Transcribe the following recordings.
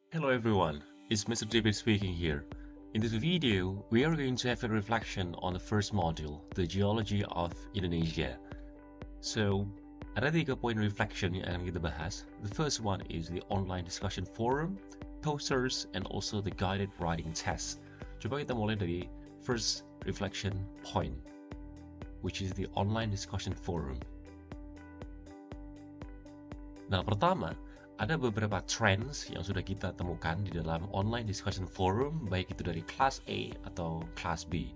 Hello everyone, it's Mr. David speaking here. In this video, we are going to have a reflection on the first module, the Geology of Indonesia. So, ada 3 poin reflection yang akan kita bahas. The first one is the online discussion forum, posters, and also the guided writing test. Coba kita mulai dari first reflection point, which is the online discussion forum. Nah, pertama, ada beberapa trends yang sudah kita temukan di dalam online discussion forum, baik itu dari kelas A atau kelas B.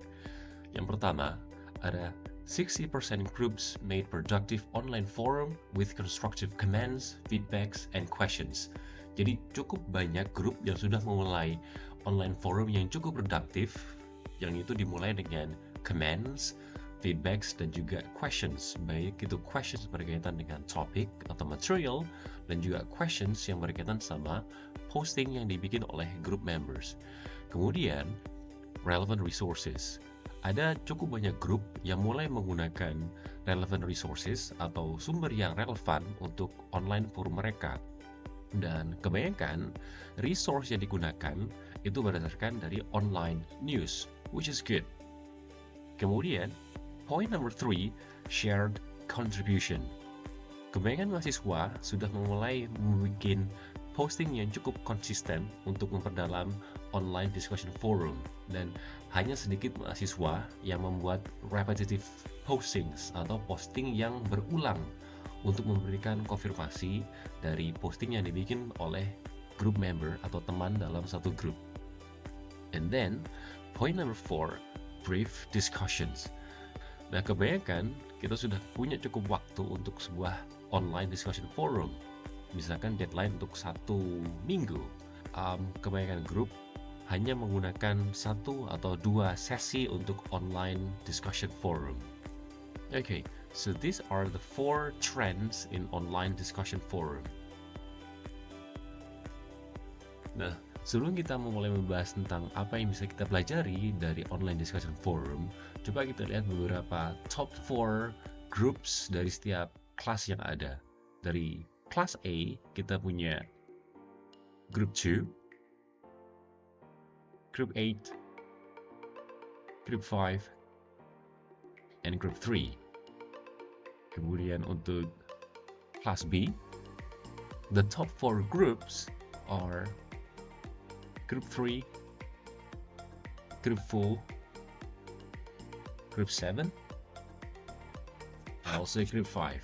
Yang pertama, ada 60% groups made productive online forum with constructive comments, feedbacks, and questions. Jadi cukup banyak grup yang sudah memulai online forum yang cukup produktif, yang itu dimulai dengan comments, feedbacks, dan juga questions, baik itu questions berkaitan dengan topik atau material, dan juga questions yang berkaitan sama posting yang dibikin oleh group members. Kemudian, relevant resources. Ada cukup banyak grup yang mulai menggunakan relevant resources atau sumber yang relevan untuk online forum mereka. Dan kebanyakan resource yang digunakan itu berdasarkan dari online news, which is good. Kemudian, point number 3, shared contribution. Kebanyakan mahasiswa sudah memulai membuat posting yang cukup konsisten untuk memperdalam online discussion forum, dan hanya sedikit mahasiswa yang membuat repetitive postings atau posting yang berulang untuk memberikan konfirmasi dari posting yang dibikin oleh group member atau teman dalam satu grup. And then, point number 4, brief discussions. Nah, kebanyakan kita sudah punya cukup waktu untuk sebuah online discussion forum. Misalkan deadline untuk 1 minggu. Kebanyakan grup hanya menggunakan 1 atau 2 sesi untuk online discussion forum. Okay, so these are the 4 trends in online discussion forum. Nah, sebelum kita memulai membahas tentang apa yang bisa kita pelajari dari online discussion forum, coba kita lihat beberapa top 4 groups dari setiap kelas yang ada. Dari kelas A, kita punya group 2, group 8, group 5, and group 3. Kemudian untuk kelas B, the top 4 groups are group 3, group 4, group 7, and also group 5.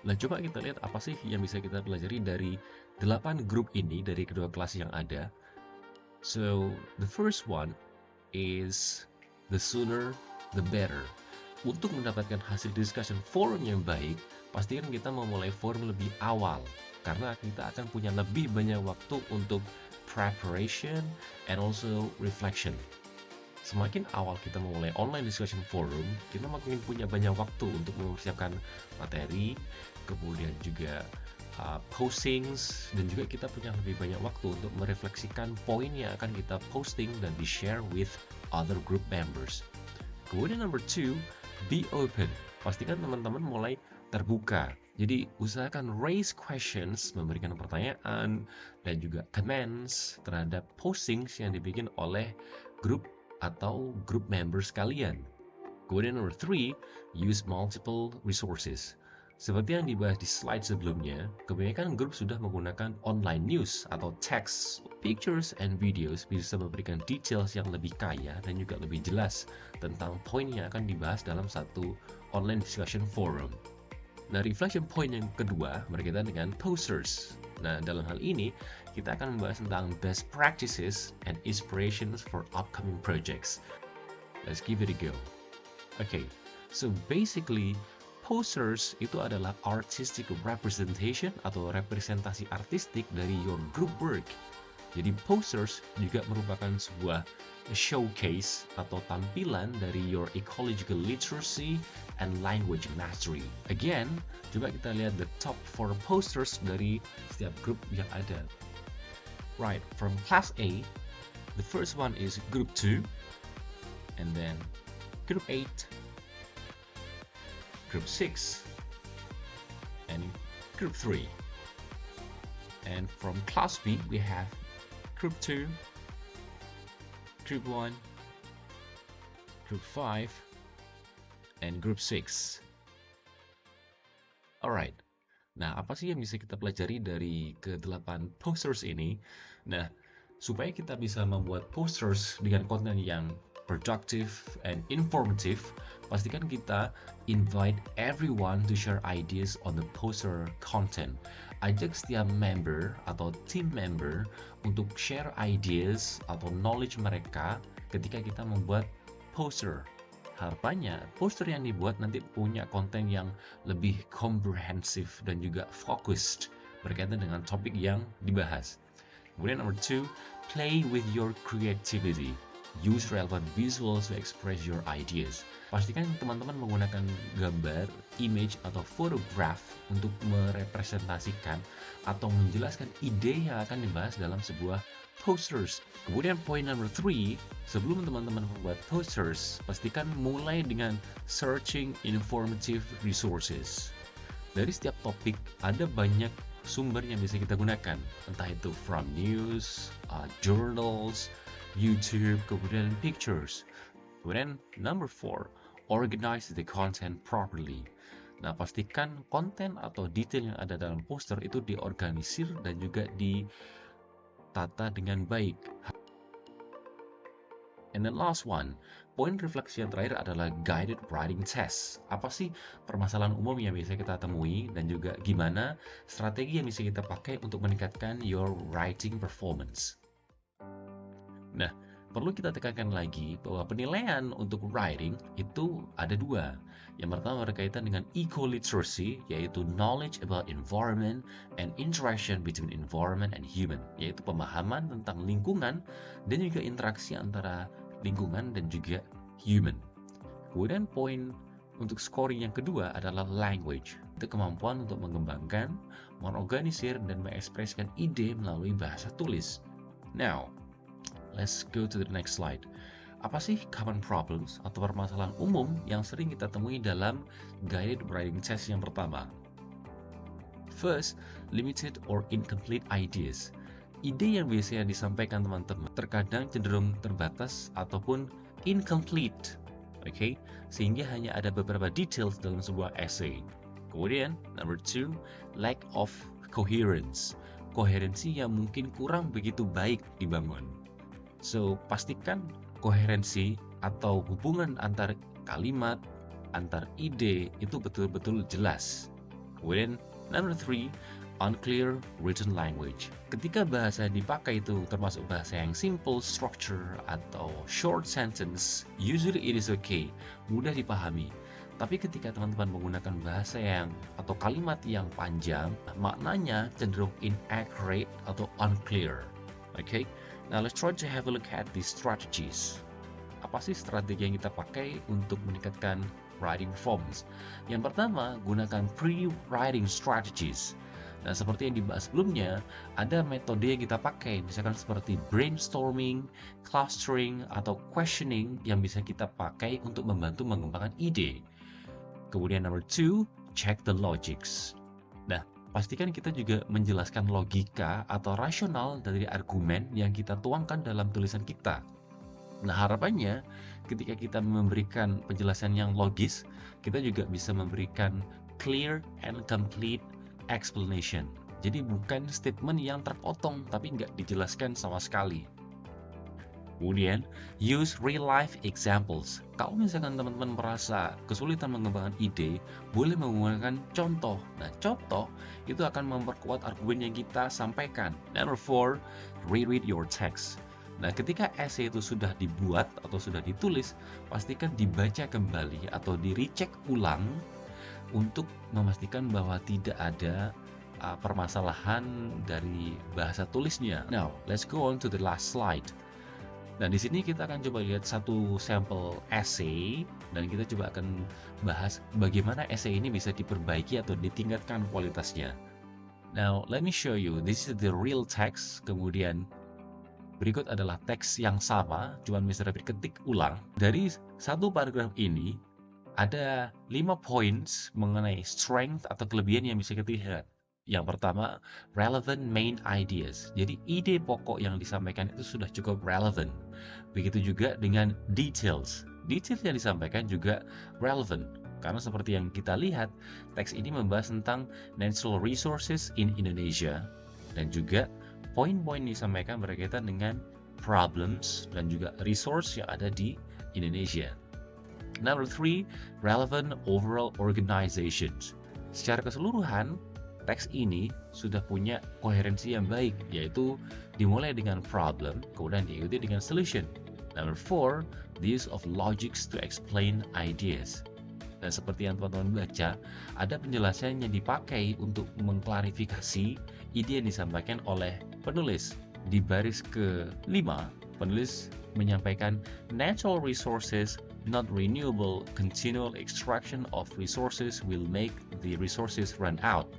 Nah, coba kita lihat apa sih yang bisa kita pelajari dari 8 grup ini dari kedua kelas yang ada. So, the first one is the sooner the better. Untuk mendapatkan hasil discussion forum yang baik, pastikan kita memulai forum lebih awal, karena kita akan punya lebih banyak waktu untuk preparation and also reflection. Semakin awal kita memulai online discussion forum, kita makin punya banyak waktu untuk mempersiapkan materi, kemudian juga postings, dan juga kita punya lebih banyak waktu untuk merefleksikan poin yang akan kita posting dan di-share with other group members. Kemudian number 2, be open. Pastikan teman-teman mulai terbuka. Jadi usahakan raise questions, memberikan pertanyaan, dan juga comments terhadap postings yang dibikin oleh grup atau group members kalian. Kemudian number 3, use multiple resources. Seperti yang dibahas di slide sebelumnya, kebanyakan grup sudah menggunakan online news atau text, pictures, and videos bisa memberikan details yang lebih kaya dan juga lebih jelas tentang poin yang akan dibahas dalam satu online discussion forum. Nah, reflection point yang kedua berkaitan dengan posters. Nah, dalam hal ini, kita akan membahas tentang best practices and inspirations for upcoming projects. Let's give it a go. Okay, so basically, posters itu adalah artistic representation atau representasi artistik dari your group work. Jadi posters juga merupakan sebuah showcase atau tampilan dari your ecological literacy and language mastery. Again, coba kita lihat the top 4 posters dari setiap grup yang ada. Right, from class A, the first one is group 2, and then group 8, group 6, and group 3. And from class B, we have group 2, group 1, group 5, and group 6. Alright. Nah, apa sih yang bisa kita pelajari dari ke-8 posters ini? Nah, supaya kita bisa membuat posters dengan konten yang productive and informative, pastikan kita invite everyone to share ideas on the poster content. Ajak setiap member atau team member untuk share ideas atau knowledge mereka ketika kita membuat poster. Harapannya, poster yang dibuat nanti punya konten yang lebih komprehensif dan juga focused berkaitan dengan topik yang dibahas. Kemudian number 2, play with your creativity. Use relevant visuals to express your ideas. Pastikan teman-teman menggunakan gambar, image, atau photograph untuk merepresentasikan atau menjelaskan ide yang akan dibahas dalam sebuah posters. Kemudian point number 3, sebelum teman-teman membuat posters, pastikan mulai dengan searching informative resources. Dari setiap topik ada banyak sumber yang bisa kita gunakan, entah itu from news, journals, YouTube, kemudian pictures. Kemudian number 4, organize the content properly. Nah, pastikan konten atau detail yang ada dalam poster itu diorganisir dan juga ditata dengan baik. And the last one, poin refleksi yang terakhir adalah guided writing test. Apa sih permasalahan umum yang bisa kita temui dan juga gimana strategi yang bisa kita pakai untuk meningkatkan your writing performance. Nah, perlu kita tekankan lagi bahwa penilaian untuk writing itu ada 2. Yang pertama berkaitan dengan eco-literacy, yaitu knowledge about environment and interaction between environment and human, yaitu pemahaman tentang lingkungan dan juga interaksi antara lingkungan dan juga human. Kemudian poin untuk scoring yang kedua adalah language, itu kemampuan untuk mengembangkan, mengorganisir, dan mengekspresikan ide melalui bahasa tulis. Now, let's go to the next slide. Apa sih common problems atau permasalahan umum yang sering kita temui dalam guided writing test yang pertama? First, limited or incomplete ideas. Ide yang biasanya disampaikan teman-teman terkadang cenderung terbatas ataupun incomplete. Okay? Sehingga hanya ada beberapa details dalam sebuah essay. Kemudian, number 2, lack of coherence. Koherensi yang mungkin kurang begitu baik dibangun. So, pastikan koherensi atau hubungan antar kalimat, antar ide itu betul-betul jelas. Kemudian, number 3, unclear written language. Ketika bahasa yang dipakai itu termasuk bahasa yang simple structure atau short sentence, usually it is okay, mudah dipahami. Tapi ketika teman-teman menggunakan bahasa yang atau kalimat yang panjang, maknanya cenderung inaccurate atau unclear. Okay? Now let's try to have a look at these strategies. Apa sih strategi yang kita pakai untuk meningkatkan writing performance? Yang pertama, gunakan pre-writing strategies. Nah, seperti yang dibahas sebelumnya, ada metode yang kita pakai, misalkan seperti brainstorming, clustering, atau questioning yang bisa kita pakai untuk membantu mengembangkan ide. Kemudian number 2, check the logics. Nah, pastikan kita juga menjelaskan logika atau rasional dari argumen yang kita tuangkan dalam tulisan kita. Nah, harapannya ketika kita memberikan penjelasan yang logis, kita juga bisa memberikan clear and complete explanation. Jadi bukan statement yang terpotong tapi nggak dijelaskan sama sekali. Kemudian, use real life examples. Kalau misalkan teman-teman merasa kesulitan mengembangkan ide, boleh menggunakan contoh. Nah, contoh itu akan memperkuat argumen yang kita sampaikan. Number 4, reread your text. Nah, ketika essay itu sudah dibuat atau sudah ditulis, pastikan dibaca kembali atau di-recheck ulang untuk memastikan bahwa tidak ada permasalahan dari bahasa tulisnya. Now, let's go on to the last slide. Nah, di sini kita akan coba lihat satu sampel essay dan kita coba akan bahas bagaimana essay ini bisa diperbaiki atau ditingkatkan kualitasnya. Now, let me show you. This is the real text. Kemudian berikut adalah teks yang sama, cuman Mr. David ketik ulang. Dari satu paragraf ini ada 5 points mengenai strength atau kelebihan yang bisa kita lihat. Yang pertama, relevant main ideas. Jadi ide pokok yang disampaikan itu sudah cukup relevant. Begitu juga dengan details. Details yang disampaikan juga relevant. Karena seperti yang kita lihat, teks ini membahas tentang natural resources in Indonesia. Dan juga poin-poin yang disampaikan berkaitan dengan problems dan juga resource yang ada di Indonesia. Number three, relevant overall organizations. Secara keseluruhan, teks ini sudah punya koherensi yang baik, yaitu dimulai dengan problem, kemudian diikuti dengan solution. Number four, the use of logics to explain ideas. Dan seperti yang teman-teman baca, ada penjelasan yang dipakai untuk mengklarifikasi ide yang disampaikan oleh penulis. Di baris ke-5, penulis menyampaikan natural resources, not renewable, continual extraction of resources will make the resources run out.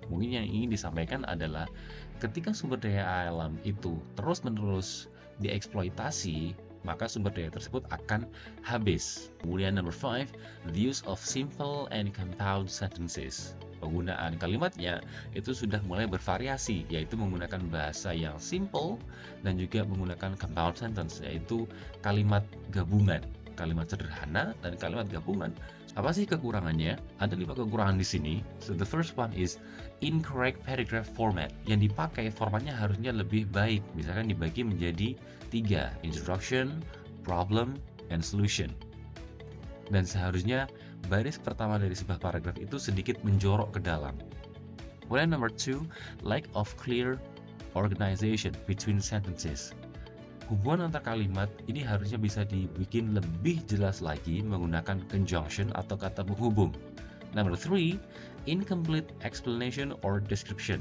Mungkin yang ingin disampaikan adalah ketika sumber daya alam itu terus-menerus dieksploitasi, maka sumber daya tersebut akan habis. Kemudian number 5, the use of simple and compound sentences. Penggunaan kalimatnya itu sudah mulai bervariasi, yaitu menggunakan bahasa yang simple dan juga menggunakan compound sentence, yaitu kalimat gabungan, kalimat sederhana dan kalimat gabungan. Apa sih kekurangannya? Ada 5 kekurangan di sini. So the first one is incorrect paragraph format. Yang dipakai formatnya harusnya lebih baik. Misalkan dibagi menjadi 3, introduction, problem, and solution. Dan seharusnya baris pertama dari sebuah paragraf itu sedikit menjorok ke dalam. Kemudian number 2, lack of clear organization between sentences. Hubungan antar kalimat ini harusnya bisa dibikin lebih jelas lagi menggunakan conjunction atau kata penghubung. Number 3, incomplete explanation or description.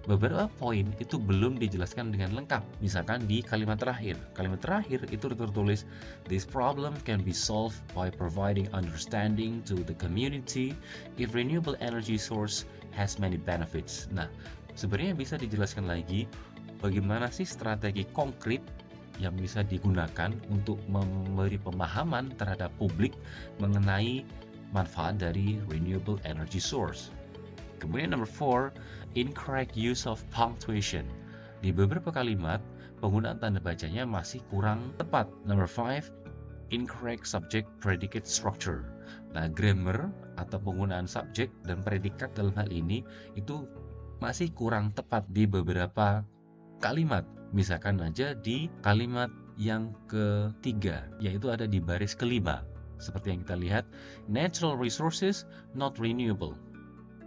Beberapa poin itu belum dijelaskan dengan lengkap. Misalkan di kalimat terakhir. Kalimat terakhir itu tertulis, this problem can be solved by providing understanding to the community if renewable energy source has many benefits. Nah, sebenarnya bisa dijelaskan lagi bagaimana sih strategi konkret yang bisa digunakan untuk memberi pemahaman terhadap publik mengenai manfaat dari renewable energy source. Kemudian number 4, incorrect use of punctuation. Di beberapa kalimat, penggunaan tanda bacanya masih kurang tepat. Number 5, incorrect subject predicate structure. Nah, grammar atau penggunaan subjek dan predikat dalam hal ini itu masih kurang tepat di beberapa kalimat. Misalkan aja di kalimat yang ketiga, yaitu ada di baris ke-5. Seperti yang kita lihat, natural resources not renewable.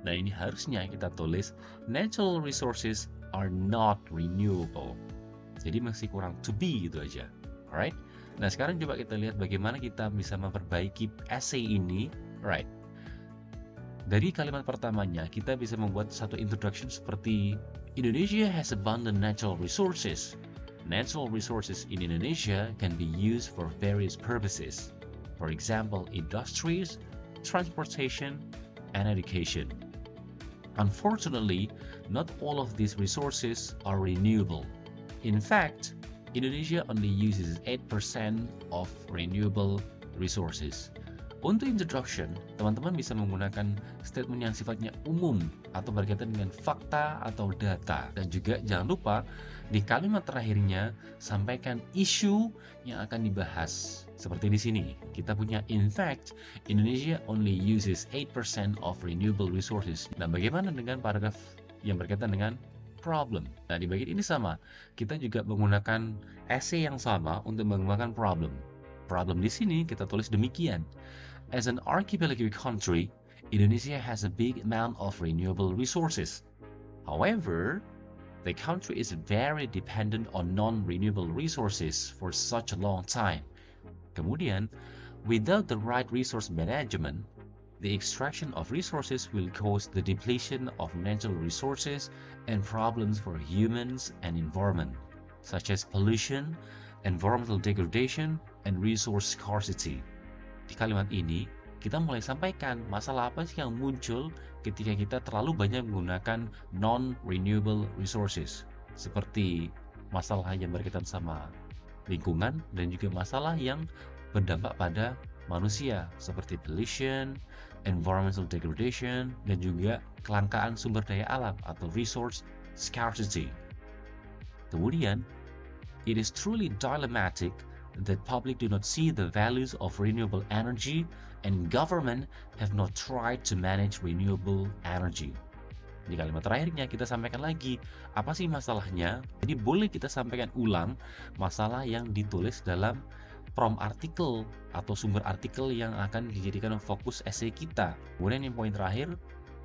Nah, ini harusnya kita tulis natural resources are not renewable. Jadi masih kurang to be gitu aja. Alright? Nah, sekarang coba kita lihat bagaimana kita bisa memperbaiki essay ini. Alright. Dari kalimat pertamanya, kita bisa membuat satu introduction seperti Indonesia has abundant natural resources. Natural resources in Indonesia can be used for various purposes. For example, industries, transportation, and education. Unfortunately, not all of these resources are renewable. In fact, Indonesia only uses 8% of renewable resources. Untuk introduction, teman-teman bisa menggunakan statement yang sifatnya umum atau berkaitan dengan fakta atau data. Dan juga jangan lupa di kalimat terakhirnya sampaikan isu yang akan dibahas. Seperti di sini, kita punya in fact, Indonesia only uses 8% of renewable resources. Nah, bagaimana dengan paragraf yang berkaitan dengan problem? Nah, di bagian ini sama. Kita juga menggunakan essay yang sama untuk mengembangkan problem. Problem di sini kita tulis demikian. As an archipelago country, Indonesia has a big amount of renewable resources. However, the country is very dependent on non-renewable resources for such a long time. Kemudian, without the right resource management, the extraction of resources will cause the depletion of natural resources and problems for humans and environment, such as pollution, environmental degradation, and resource scarcity. Di kalimat ini, kita mulai sampaikan masalah apa sih yang muncul ketika kita terlalu banyak menggunakan non-renewable resources. Seperti masalah yang berkaitan sama lingkungan dan juga masalah yang berdampak pada manusia. Seperti pollution, environmental degradation, dan juga kelangkaan sumber daya alam atau resource scarcity. Kemudian, it is truly dilemmatic that public do not see the values of renewable energy and government have not tried to manage renewable energy. Di kalimat terakhirnya kita sampaikan lagi, apa sih masalahnya? Jadi boleh kita sampaikan ulang masalah yang ditulis dalam prompt artikel atau sumber artikel yang akan dijadikan fokus essay kita. Kemudian yang poin terakhir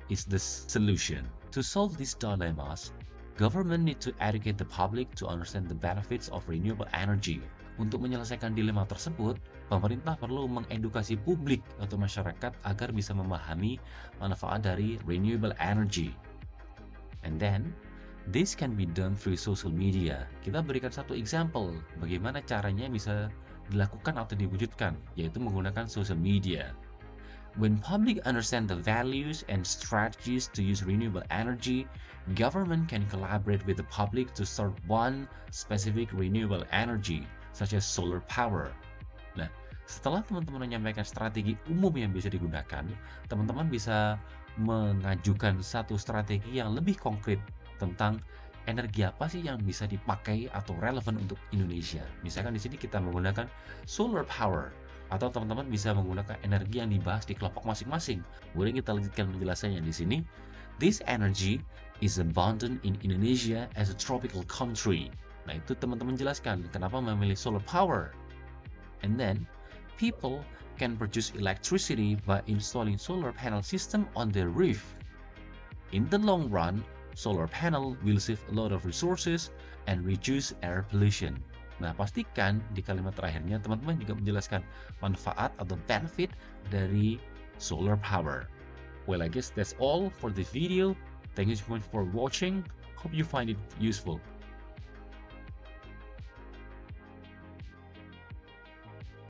is the solution. To solve these dilemmas, government need to educate the public to understand the benefits of renewable energy. Untuk menyelesaikan dilema tersebut, pemerintah perlu mengedukasi publik atau masyarakat agar bisa memahami manfaat dari renewable energy. And then, this can be done through social media. Kita berikan satu example bagaimana caranya bisa dilakukan atau diwujudkan, yaitu menggunakan social media. When public understand the values and strategies to use renewable energy, government can collaborate with the public to start one specific renewable energy, such as solar power. Nah, setelah teman-teman menyampaikan strategi umum yang bisa digunakan, teman-teman bisa mengajukan satu strategi yang lebih konkret tentang energi apa sih yang bisa dipakai atau relevan untuk Indonesia. Misalkan di sini kita menggunakan solar power, atau teman-teman bisa menggunakan energi yang dibahas di kelompok masing-masing. Boleh kita lanjutkan penjelasannya di sini. This energy is abundant in Indonesia as a tropical country. Nah, itu teman-teman jelaskan kenapa memilih solar power. And then, people can produce electricity by installing solar panel system on their roof. In the long run, solar panel will save a lot of resources and reduce air pollution. Nah, pastikan di kalimat terakhirnya teman-teman juga menjelaskan manfaat atau benefit dari solar power. Well, I guess that's all for this video. Thank you so much for watching. Hope you find it useful.